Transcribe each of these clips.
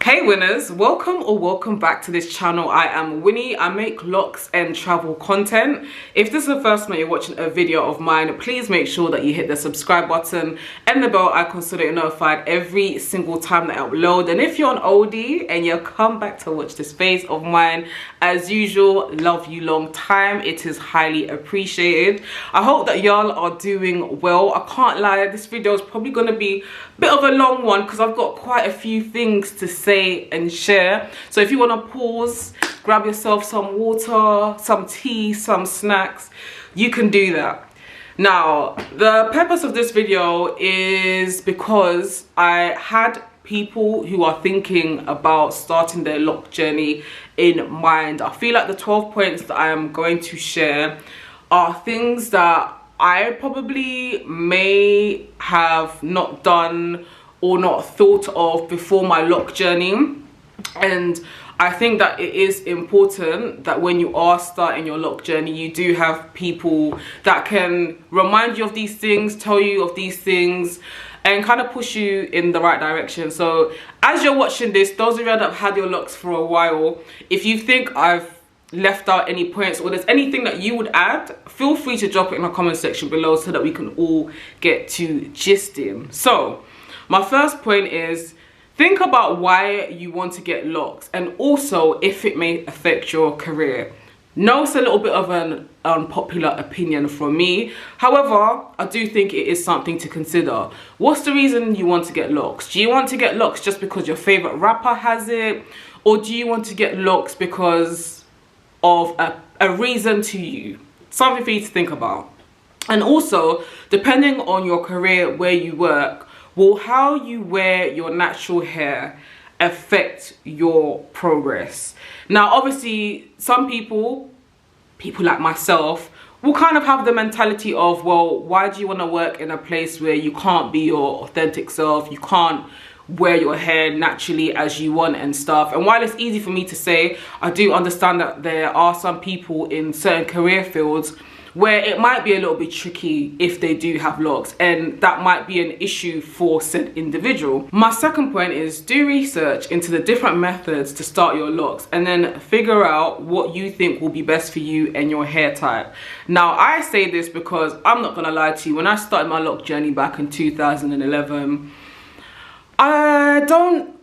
Hey winners, welcome back to this channel. I am Winnie. I make locks and travel content. If this is the first time you're watching a video of mine, please make sure that you hit the subscribe button and the bell icon so that you're notified every single time that I upload. And if you're an oldie and you come back to watch this face of mine, as usual, love you long time. It is highly appreciated. I hope that y'all are doing well. I can't lie, this video is probably going to be a bit of a long one because I've got quite a few things to say and share. So if you want to pause, grab yourself some water, some tea, some snacks, you can do that. Now, the purpose of this video is because I had people who are thinking about starting their lock journey in mind. I feel like the 12 points that I am going to share are things that I probably may have not done or not thought of before my lock journey. And I think that it is important that when you are starting your lock journey, you do have people that can remind you of these things, tell you of these things, and kind of push you in the right direction. So as you're watching this, those of you that have had your locks for a while, if you think I've left out any points or there's anything that you would add, feel free to drop it in the comment section below so that we can all get to gisting. So my first point is, think about why you want to get locks and also if it may affect your career. No, it's a little bit of an unpopular opinion from me. However, I do think it is something to consider. What's the reason you want to get locks? Do you want to get locks just because your favorite rapper has it? Or do you want to get locks because of a reason to you? Something for you to think about. And also, depending on your career, where you work, will how you wear your natural hair affect your progress? Now, obviously, some people like myself, will kind of have the mentality of, well, why do you want to work in a place where you can't be your authentic self? You can't wear your hair naturally as you want and stuff. And while it's easy for me to say, I do understand that there are some people in certain career fields where it might be a little bit tricky if they do have locks, and that might be an issue for said individual. My second point is, do research into the different methods to start your locks and then figure out what you think will be best for you and your hair type. Now, I say this because I'm not gonna lie to you, when I started my lock journey back in 2011, I don't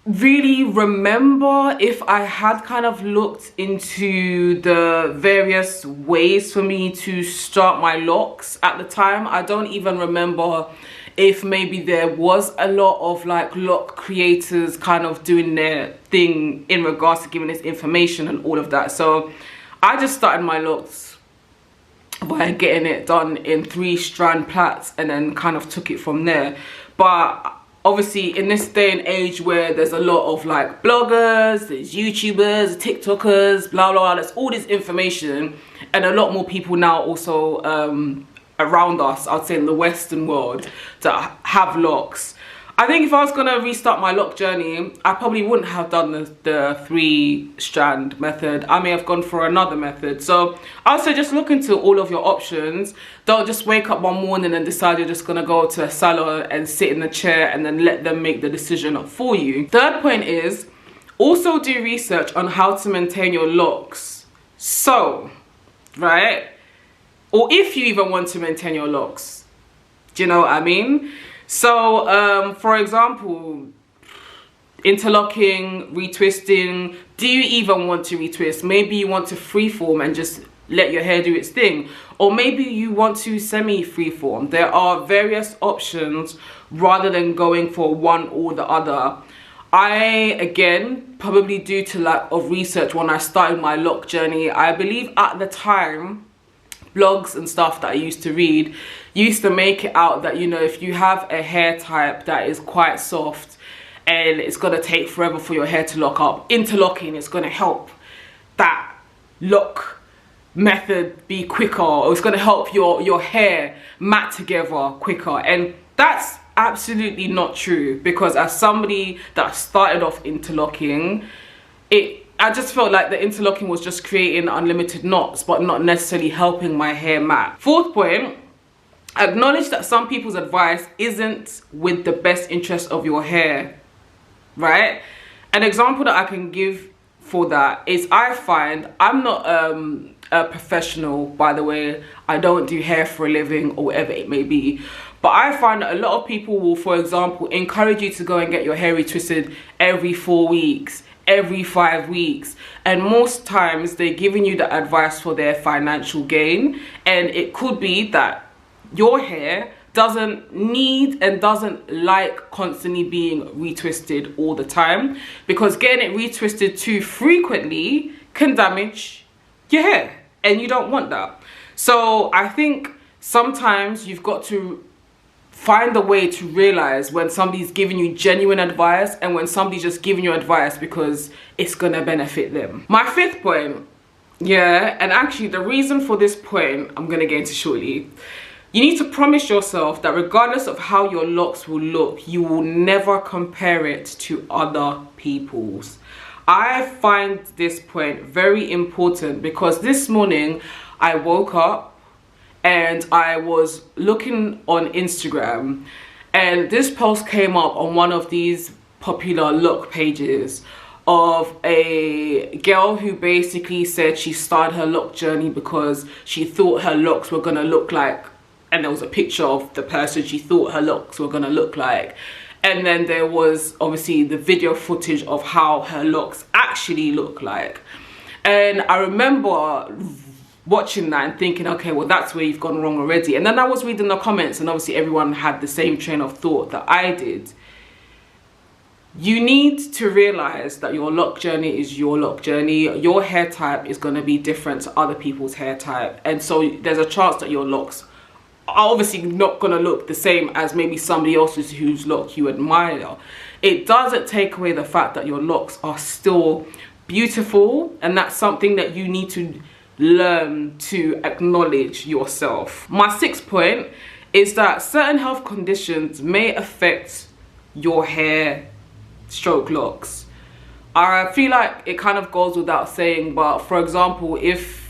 really remember if I had kind of looked into the various ways for me to start my locks at the time. I don't even remember if maybe there was a lot of like lock creators kind of doing their thing in regards to giving this information and all of that. So I just started my locks by getting it done in 3-strand plaits and then kind of took it from there. But obviously, in this day and age where there's a lot of like bloggers, there's YouTubers, TikTokers, blah, blah, there's all this information, and a lot more people now also around us, I'd say in the Western world, that have locks. I think if I was gonna restart my lock journey, I probably wouldn't have done the 3-strand method. I may have gone for another method. So I'll say just look into all of your options. Don't just wake up one morning and decide you're just gonna go to a salon and sit in the chair and then let them make the decision for you. Third point is, also do research on how to maintain your locks. So, right? Or if you even want to maintain your locks. Do you know what I mean? So, for example, interlocking, retwisting. Do you even want to retwist? Maybe you want to freeform and just let your hair do its thing. Or maybe you want to semi-freeform. There are various options rather than going for one or the other. I, again, probably due to lack of research when I started my lock journey, I believe at the time, blogs and stuff that I used to read used to make it out that, you know, if you have a hair type that is quite soft and it's gonna take forever for your hair to lock up, interlocking is gonna help that lock method be quicker, or it's gonna help your hair mat together quicker. And that's absolutely not true, because as somebody that started off interlocking, I just felt like the interlocking was just creating unlimited knots but not necessarily helping my hair mat. Fourth point, acknowledge that some people's advice isn't with the best interest of your hair, right? An example that I can give for that is, I find, I'm not a professional, by the way, I don't do hair for a living or whatever it may be, but I find that a lot of people will, for example, encourage you to go and get your hair retwisted every 4 weeks, every 5 weeks, and most times they're giving you the advice for their financial gain. And it could be that your hair doesn't need and doesn't like constantly being retwisted all the time, because getting it retwisted too frequently can damage your hair, and you don't want that. So I think sometimes you've got to find a way to realize when somebody's giving you genuine advice and when somebody's just giving you advice because it's gonna benefit them. My fifth point, yeah, and actually the reason for this point I'm gonna get into shortly. You need to promise yourself that regardless of how your locks will look, you will never compare it to other people's. I find this point very important because this morning I woke up and I was looking on Instagram, and this post came up on one of these popular look pages of a girl who basically said she started her lock journey because she thought her locks were gonna look like, and there was a picture of the person she thought her locks were gonna look like, and then there was obviously the video footage of how her locks actually look like. And I remember watching that and thinking, okay, well, that's where you've gone wrong already. And then I was reading the comments, and obviously everyone had the same train of thought that I did. You need to realize that your lock journey is your lock journey. Your hair type is going to be different to other people's hair type, and so there's a chance that your locks are obviously not going to look the same as maybe somebody else's whose lock you admire. It doesn't take away the fact that your locks are still beautiful, and that's something that you need to learn to acknowledge yourself. My sixth point is that certain health conditions may affect your hair stroke locks. I feel like it kind of goes without saying, but for example, if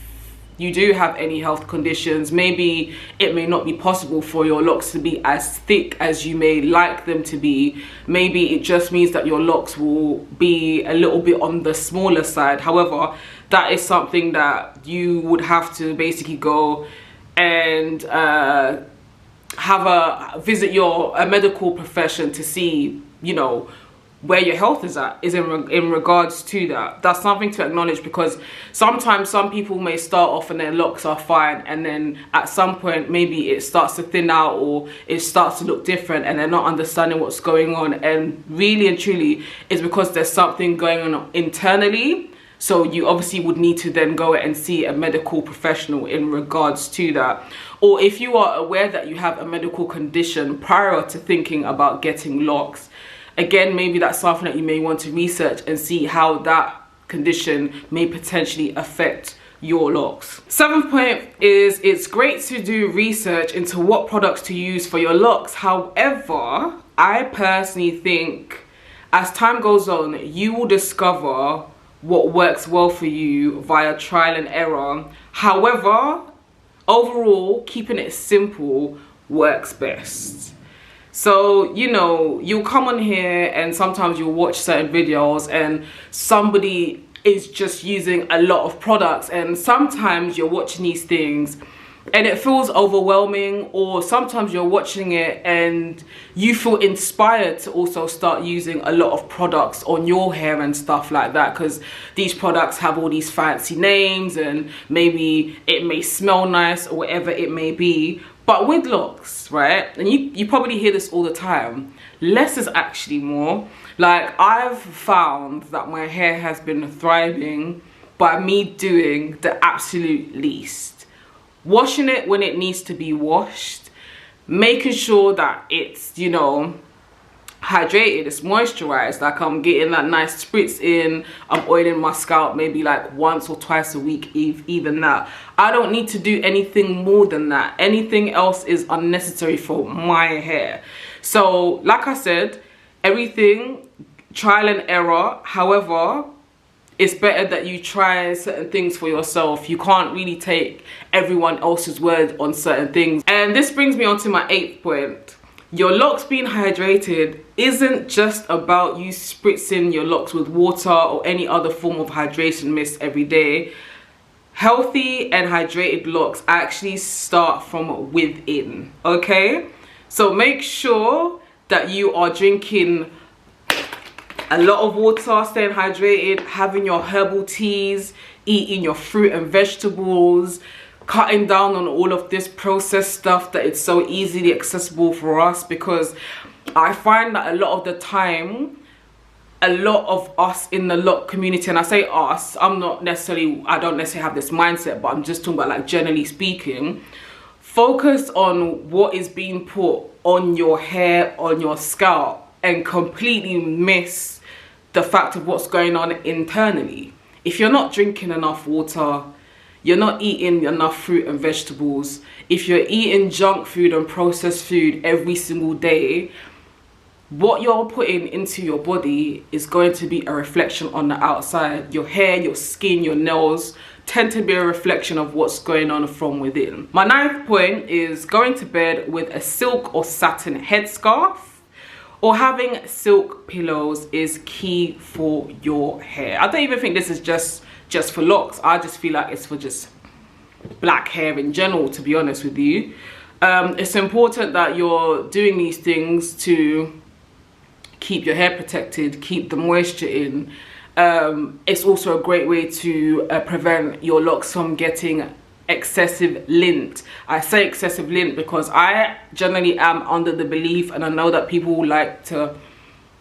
you do have any health conditions, maybe it may not be possible for your locks to be as thick as you may like them to be. Maybe it just means that your locks will be a little bit on the smaller side. However, that is something that you would have to basically go and visit a medical profession to see, you know, where your health is at, is in regards to that. That's something to acknowledge, because sometimes some people may start off and their locks are fine, and then at some point maybe it starts to thin out or it starts to look different, and they're not understanding what's going on, and really and truly it's because there's something going on internally. So you obviously would need to then go and see a medical professional in regards to that. Or if you are aware that you have a medical condition prior to thinking about getting locks, again, maybe that's something that you may want to research and see how that condition may potentially affect your locks. Seventh point is, it's great to do research into what products to use for your locks. However, I personally think as time goes on, you will discover what works well for you via trial and error. However, overall, keeping it simple works best. So, you know, you'll come on here and sometimes you'll watch certain videos and somebody is just using a lot of products, and sometimes you're watching these things and it feels overwhelming, or sometimes you're watching it and you feel inspired to also start using a lot of products on your hair and stuff like that, because these products have all these fancy names and maybe it may smell nice or whatever it may be. But with locks, right, and you probably hear this all the time, less is actually more. Like, I've found that my hair has been thriving by me doing the absolute least. Washing it when it needs to be washed, making sure that it's, you know, hydrated, it's moisturized, like I'm getting that nice spritz in, I'm oiling my scalp maybe like once or twice a week, even that. I don't need to do anything more than that. Anything else is unnecessary for my hair. So like I said, everything trial and error. However, it's better that you try certain things for yourself. You can't really take everyone else's word on certain things. And this brings me on to my eighth point. Your locks being hydrated isn't just about you spritzing your locks with water or any other form of hydration mist every day. Healthy and hydrated locks actually start from within, okay? So make sure that you are drinking a lot of water, staying hydrated, having your herbal teas, eating your fruit and vegetables, cutting down on all of this processed stuff that it's so easily accessible for us, because I find that a lot of the time, a lot of us in the Loc community, and I say us, I don't necessarily have this mindset, but I'm just talking about like generally speaking, focus on what is being put on your hair, on your scalp, and completely miss the fact of what's going on internally. If you're not drinking enough water, you're not eating enough fruit and vegetables, if you're eating junk food and processed food every single day, what you're putting into your body is going to be a reflection on the outside. Your hair, your skin, your nails tend to be a reflection of what's going on from within. My 9th point is going to bed with a silk or satin headscarf, or having silk pillows is key for your hair. I don't even think this is just for locks. I just feel like it's for just black hair in general, to be honest with you. It's important that you're doing these things to keep your hair protected, keep the moisture in. It's also a great way to prevent your locks from getting excessive lint. I say excessive lint because I generally am under the belief, and I know that people like to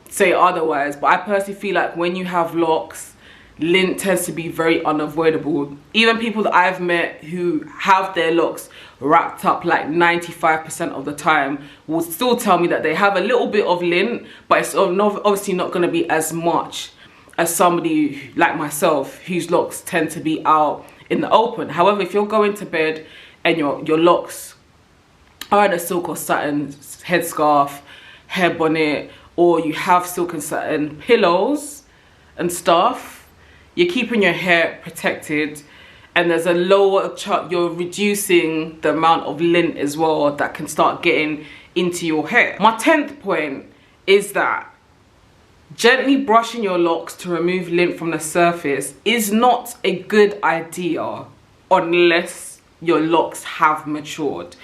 say otherwise, but I personally feel like when you have locks, lint tends to be very unavoidable. Even people that I've met who have their locks wrapped up like 95% of the time will still tell me that they have a little bit of lint, but it's obviously not going to be as much as somebody like myself whose locks tend to be out in the open. However, if you're going to bed and your locks are in a silk or satin headscarf, hair bonnet, or you have silk and satin pillows and stuff, you're keeping your hair protected, and there's a lower you're reducing the amount of lint as well that can start getting into your hair. My 10th point is that gently brushing your locks to remove lint from the surface is not a good idea unless your locks have matured.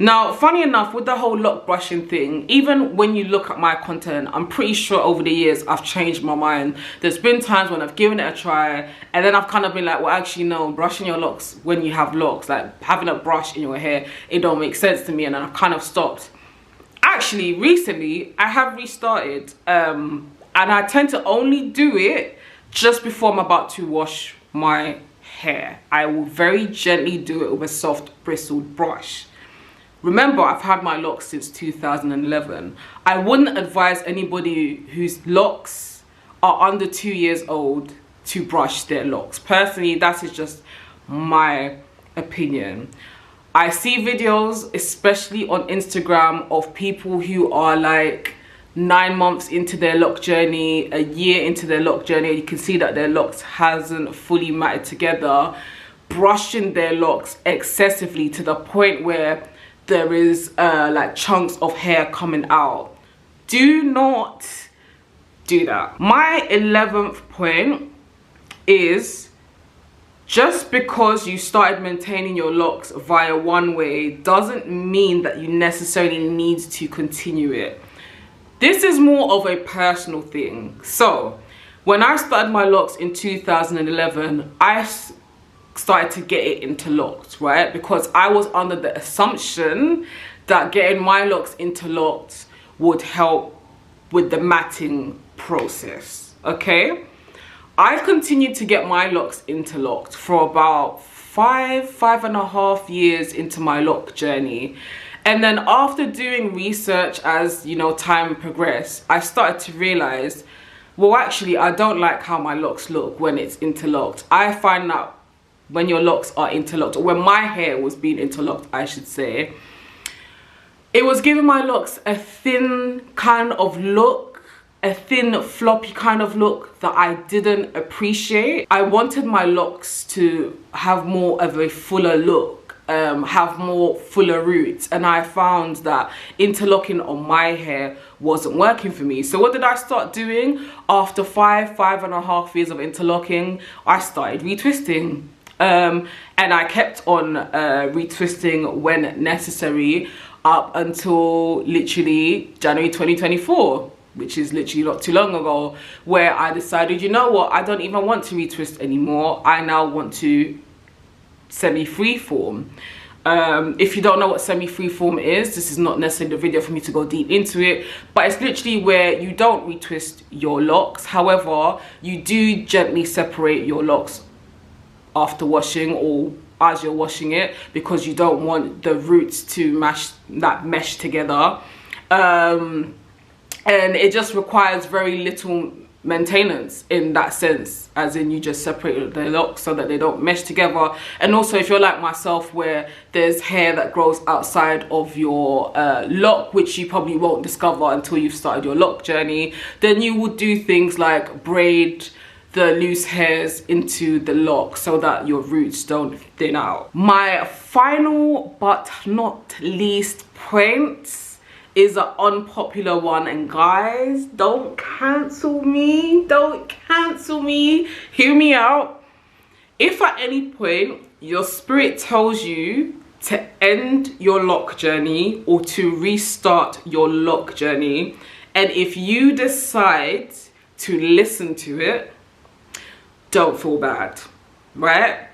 Now, funny enough, with the whole lock brushing thing, even when you look at my content, I'm pretty sure over the years I've changed my mind. There's been times when I've given it a try, and then I've kind of been like, well, actually no, brushing your locks when you have locks, like having a brush in your hair, it don't make sense to me, and then I've kind of stopped. Actually, recently, I have restarted, and I tend to only do it just before I'm about to wash my hair. I will very gently do it with a soft bristled brush. Remember, I've had my locks since 2011. I wouldn't advise anybody whose locks are under 2 years old to brush their locks. Personally, that is just my opinion. I see videos, especially on Instagram, of people who are like 9 months into their lock journey, a year into their lock journey, and you can see that their locks hasn't fully matted together, brushing their locks excessively to the point where there is like chunks of hair coming out. Do not do that. My 11th point is, just because you started maintaining your locks via one way doesn't mean that you necessarily need to continue it. This is more of a personal thing. So when I started my locks in 2011, I started to get it interlocked, right? Because I was under the assumption that getting my locks interlocked would help with the matting process, okay? I've continued to get my locks interlocked for about 5.5 years into my lock journey. And then after doing research, as you know, time progressed, I started to realize, well, actually, I don't like how my locks look when it's interlocked. I find that when your locks are interlocked, or when my hair was being interlocked, I should say, it was giving my locks a thin kind of look, a thin floppy kind of look that I didn't appreciate. I wanted my locks to have more of a fuller look, have more fuller roots, and I found that interlocking on my hair wasn't working for me. So what did I start doing? After 5.5 years of interlocking, I started retwisting. And I kept on retwisting when necessary up until literally January 2024, which is literally not too long ago, where I decided, you know what, I don't even want to retwist anymore. I now want to semi-freeform. If you don't know what semi-freeform is, this is not necessarily the video for me to go deep into it, but it's literally where you don't retwist your locks. However, you do gently separate your locks after washing or as you're washing it, because you don't want the roots to mesh together. And it just requires very little maintenance in that sense, as in you just separate the locks so that they don't mesh together. And also, if you're like myself, where there's hair that grows outside of your lock, which you probably won't discover until you've started your lock journey, then you would do things like braid the loose hairs into the lock so that your roots don't thin out. My final but not least point is an unpopular one, and guys, don't cancel me, hear me out. If at any point your spirit tells you to end your lock journey or to restart your lock journey, and if you decide to listen to it, don't feel bad, right?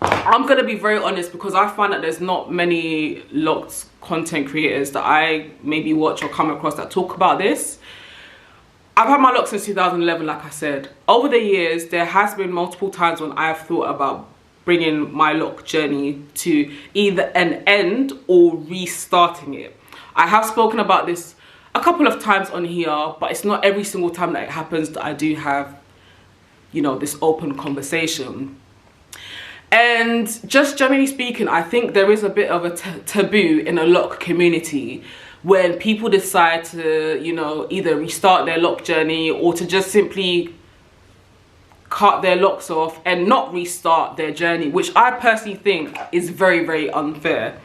I'm gonna be very honest, because I find that there's not many Locs content creators that I maybe watch or come across that talk about this. I've had my locks since 2011, like I said. Over the years, there has been multiple times when I've thought about bringing my lock journey to either an end or restarting it. I have spoken about this a couple of times on here, but it's not every single time that it happens that I do have, you know, this open conversation. And just generally speaking, I think there is a bit of a taboo in a lock community when people decide to, you know, either restart their lock journey or to just simply cut their locks off and not restart their journey, which I personally think is very, very unfair.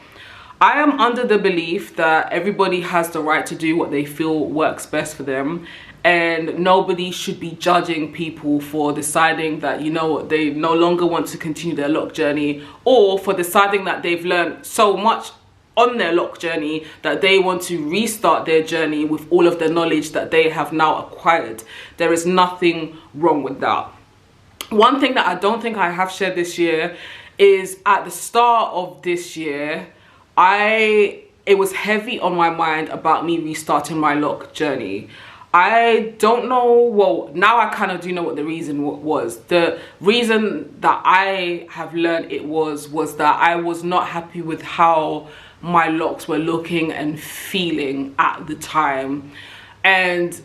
I am under the belief that everybody has the right to do what they feel works best for them, and nobody should be judging people for deciding that, you know what, they no longer want to continue their lock journey, or for deciding that they've learned so much on their lock journey that they want to restart their journey with all of the knowledge that they have now acquired. There is nothing wrong with that. One thing that I don't think I have shared this year is at the start of this year, it was heavy on my mind about me restarting my lock journey. I don't know, well, now I kind of do know what the reason was. The reason that I have learned it was that I was not happy with how my locks were looking and feeling at the time. And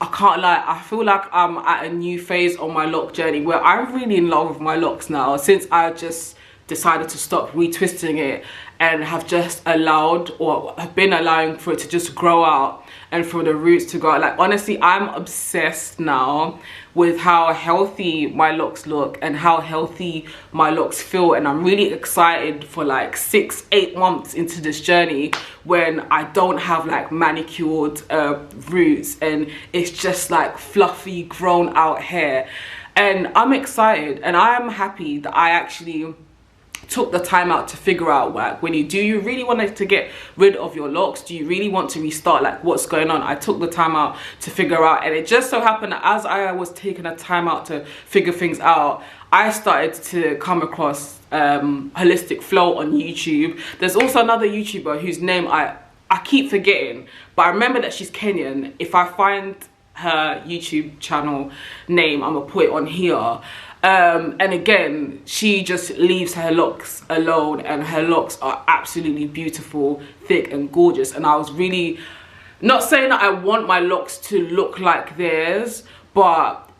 I can't lie, I feel like I'm at a new phase on my lock journey where I'm really in love with my locks now, since I just decided to stop retwisting it and have just allowed, or have been allowing, for it to just grow out and for the roots to go out. Like, honestly, I'm obsessed now with how healthy my locks look and how healthy my locks feel, and I'm really excited for like 6-8 months into this journey when I don't have like manicured roots and it's just like fluffy grown out hair. And I'm excited, and I am happy that I actually took the time out to figure out, like, when do you really want to get rid of your locks? Do you really want to restart? Like, what's going on? I took the time out to figure out, and it just so happened that as I was taking a time out to figure things out, I started to come across Holistic Flow on YouTube. There's also another YouTuber whose name I keep forgetting, but I remember that she's Kenyan. If I find her YouTube channel name, I'm gonna put it on here. And again, she just leaves her locks alone, and her locks are absolutely beautiful, thick and gorgeous. And I was really not saying that I want my locks to look like theirs, but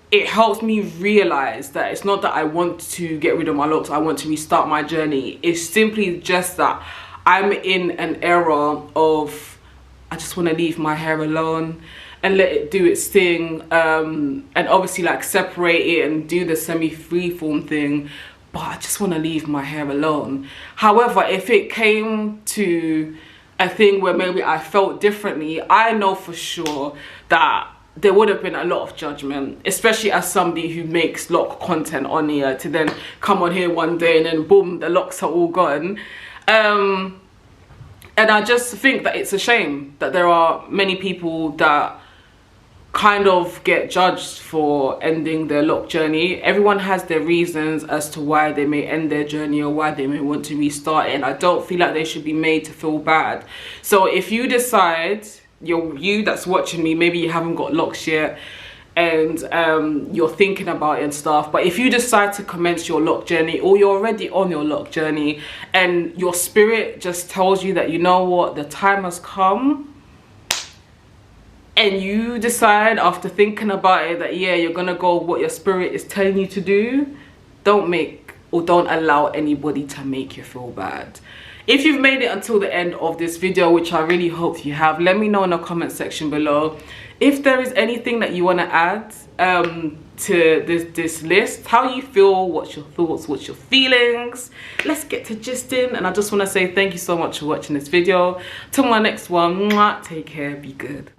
it helps me realize that it's not that I want to get rid of my locks, I want to restart my journey. It's simply just that I'm in an era of, I just want to leave my hair alone and let it do its thing, and obviously like separate it and do the semi-freeform thing. but I just want to leave my hair alone. However, if it came to a thing where maybe I felt differently, I know for sure that there would have been a lot of judgment, especially as somebody who makes lock content on here, to then come on here one day and then boom, the locks are all gone. And I just think that it's a shame that there are many people that kind of get judged for ending their lock journey. Everyone has their reasons as to why they may end their journey or why they may want to restart it, and I don't feel like they should be made to feel bad. So if you decide, you that's watching me, maybe you haven't got locks yet and you're thinking about it and stuff, but if you decide to commence your lock journey, or you're already on your lock journey and your spirit just tells you that, you know what, the time has come, and you decide after thinking about it that, yeah, you're gonna go what your spirit is telling you to do, don't allow anybody to make you feel bad. If you've made it until the end of this video, which I really hope you have, let me know in the comment section below if there is anything that you want to add to this list, how you feel, what's your thoughts, what's your feelings. Let's get to gisting, and I just want to say thank you so much for watching this video. Till my next one, mwah, take care, be good.